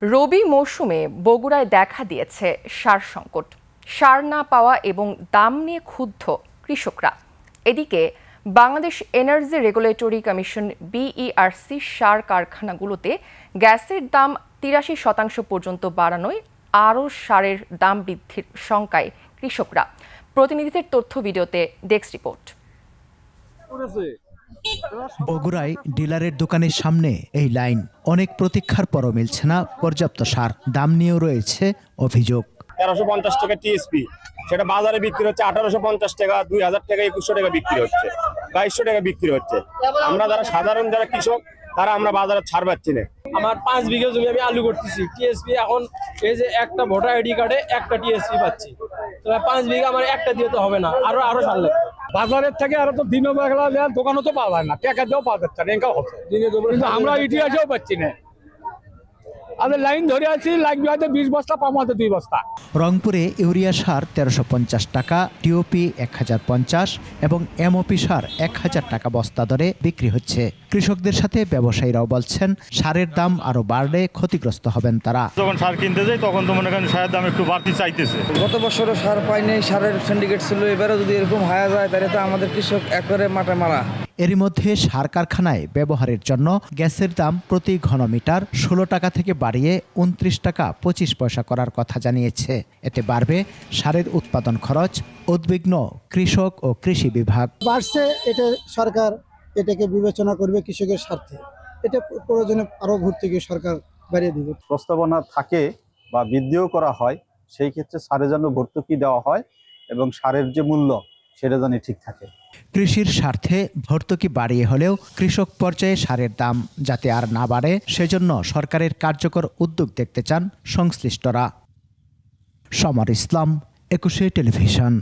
রবি মৌসুমে বগুড়ায় দেখা দিয়েছে সার সংকট। সার না পাওয়া এবং দাম নিয়ে ক্ষুব্ধ কৃষকরা। এদিকে Bangladesh energy regulatory commission BERC সার কারখানাগুলোতে গ্যাসের দাম ৮৩% পর্যন্ত বাড়ানোয় আরও সারের দাম বৃদ্ধির শঙ্কায় কৃষকরা। প্রতিনিধিদের তথ্য ভিডিওতে ডেস্ক রিপোর্ট। বগুড়ায় ডিলারের দোকানের সামনে এই লাইন। অনেক প্রতীক্ষার পরও মিলছে না পর্যাপ্ত সার। দাম নিয়েও রয়েছে অভিযোগ। ১৩৫০ টাকা টিএসপি, সেটা বাজারে বিক্রি হচ্ছে ১৮৫০ টাকা, ২০০০ টাকা, ২১০০ টাকা বিক্রি হচ্ছে, ২২০০ টাকা বিক্রি হচ্ছে। আমরা যারা সাধারণ যারা কৃষক তারা আমরা বাজারে ছাড় পাচ্ছি না। আমার 5 বিঘা জমি আমি আলু করতেছি, টিএসপি এখন এই যে একটা ভোটার আইডি কার্ডে একটা টিএসপি পাচ্ছি, তো 5 বিঘা আমার একটা দিয়ে তো হবে না, আরো সার লাগবে। বাজারের থেকে আরো তো দিনও বেলা দোকানও তো পাওয়া যায় না, টাকা দিয়েও পাওয়া যাচ্ছে না, এঙ্কা হচ্ছে। কিন্তু আমরা ইতিহাসেও পাচ্ছি না। আমাদের লাইন ধরে আছি, লাগবে হয়তো 20 বস্তা, পাবো হয়তো 2 বস্তা। রংপুরে ইউরিয়া সার ১৩৫০ টাকা, টিওপি ১০৫০ এবং এমওপি সার ১০০০ টাকা বস্তা দরে বিক্রি হচ্ছে। কৃষকদের সাথে ব্যবসায়ীরাও বলছেন সারের দাম আরো বাড়লে ক্ষতিগ্রস্ত হবেন তারা। যখন সার কিনতে যাই তখন তো মনে করেন সারের দাম একটু বাড়তি চাইতেছে। গত বছরও সার পাইনি, সারের সিন্ডিকেট ছিল, এবারও যদি এরকম হয়ে যায় তাহলে তো আমাদের কৃষক একবারে মাঠে মারা। এরই মধ্যে সার কারখানায় ব্যবহারের জন্য গ্যাসের দাম প্রতি ঘনমিটার ১৬ টাকা থেকে বাড়িয়ে ২৯ টাকা ২৫ পয়সা করার কথা জানিয়েছে। এতে বাড়বে সারের উৎপাদন খরচ। উদ্বিগ্ন কৃষক ও কৃষি বিভাগ। বাড়ছে, এটা সরকার এটাকে বিবেচনা করবে কৃষকের স্বার্থে। এটা প্রয়োজনে আরো ভর্তুকি সরকার বাড়িয়ে দিবে। প্রস্তাবনা থাকে বা বৃদ্ধিও করা হয়, সেই ক্ষেত্রে সারে যেন ভর্তুকি দেওয়া হয় এবং সারের যে মূল্য সেটা যেন ঠিক থাকে। কৃষির স্বার্থে ভর্তুকি বাড়িয়ে হলেও কৃষক পর্যায়ে সারের দাম যাতে আর না বাড়ে সেজন্য সরকারের কার্যকর উদ্যোগ দেখতে চান সংশ্লিষ্টরা। সমর ইসলাম, ২১ টেলিভিশন।